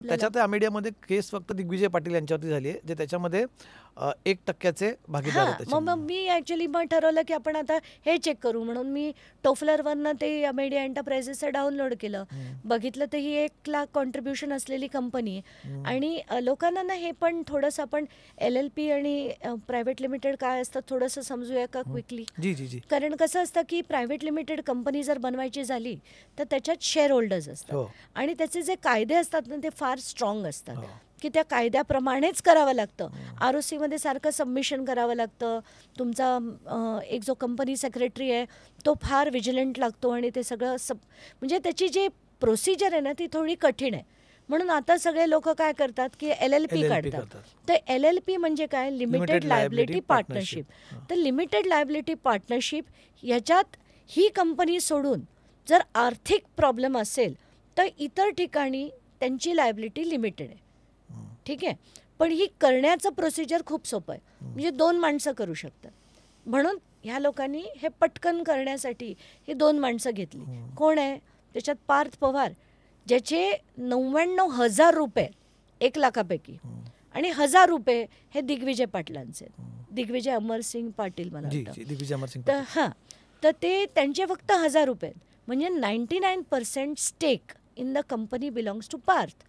त्याच्यात मीडियामध्ये केस फक्त दिग्विजय पाटील यांच्यावरती झाली आहे, जे त्याच्यामध्ये 1% भागीदार हां, आहेत मग त्याच्यामध्ये. मी ॲक्च्युली ठरवलं की आपण आता हे चेक करू म्हणून मी टोफलरवरनं ते मीडिया एंटरप्राइजेसचं डाउनलोड केलं. बघितलं तर ही 1,00,000 कॉन्ट्रिब्युशन असलेली कंपनी आहे आणि लोकांना ना हे पण थोडंसं आपण LLP आणि प्रायव्हेट लिमिटेड काय असतं थोडंसं समजूया का क्विकली. जी जी जी कारण कसं असतं की प्रायव्हेट लिमिटेड कंपनी जर बनवायची झाली तर त्याच्यात शेअर होल्डर्स असतात हो आणि त्याचे जे कायदे असतात ना ते फार स्ट्रॉंग असतात हो की त्या कायद्याप्रमाणेच करावं लागतं. ROC मध्ये सारखं सबमिशन करावं लागतं. तुमचा एक जो कंपनी सेक्रेटरी आहे तो फार विजिलंट लागतो आणि ते सगळं म्हणजे त्याची जी प्रोसिजर आहे ना ती थोडी कठीण आहे. म्हणून आता सगळे लोक काय करतात की LLP काढतात. तर LLP म्हणजे काय, लिमिटेड लायबिलिटी पार्टनरशिप. तर लिमिटेड लायबिलिटी पार्टनरशिप ह्याच्यात ही कंपनी सोडून जर आर्थिक प्रॉब्लेम असेल तर इतर ठिकाणी त्यांची लायबिलिटी लिमिटेड आहे. ठीक आहे, पण ही करण्याचं प्रोसिजर खूप सोपं आहे. म्हणजे 2 माणसं करू शकतात. म्हणून ह्या लोकांनी हे पटकन करण्यासाठी ही 2 माणसं घेतली. कोण आहे त्याच्यात? पार्थ पवार, ज्याचे 99,000 रुपये 1,00,000पैकी आणि 1,000 रुपये हे दिग्विजय पाटलांचे. दिग्विजय अमरसिंग पाटील मला जी वाटतं. जी दिग्विजय अमरसिंग तर पाटील. हां, तर ते त्यांचे फक्त 1,000 रुपये म्हणजे 99% stake in the company belongs to Parth.